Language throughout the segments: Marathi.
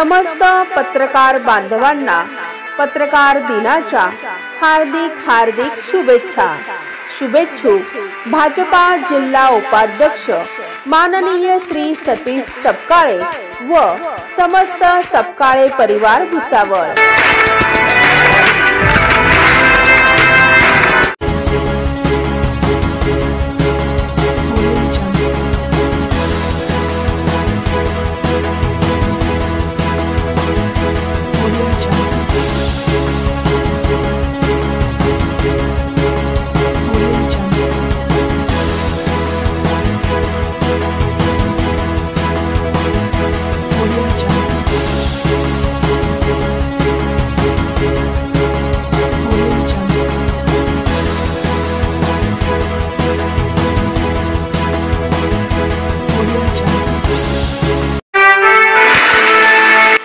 समस्त पत्रकार बांधवांना पत्रकार दिनाच्या हार्दिक शुभेच्छा। शुभेच्छुक भाजपा जिल्हा उपाध्यक्ष माननीय श्री सतीश सपकाळे व समस्त सपकाळे परिवार भुसावळ।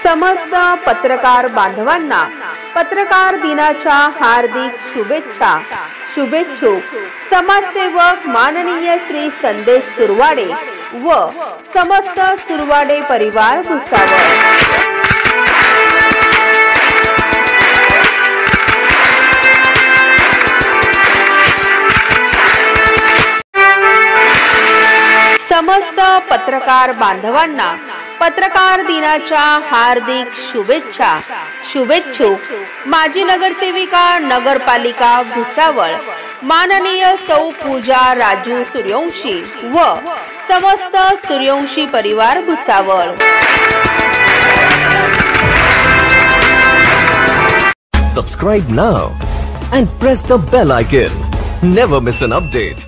समस्त पत्रकार बांधवांना पत्रकार दिनाच्या हार्दिक शुभेच्छा। शुभेच्छुक समाजसेवक माननीय श्री संदेश सुरवाडे व समस्त सुरवाडे परिवार भुसावळ। समस्त पत्रकार बांधवांना पत्रकार दिनाच्या हार्दिक शुभेच्छा। शुभेच्छुक माजी नगरसेविका नगरपालिका भुसावळ माननीय सौ पूजा राजू सूर्यवंशी व समस्त सूर्यवंशी परिवार Bhusawal. Subscribe now and press the bell icon. Never miss an update.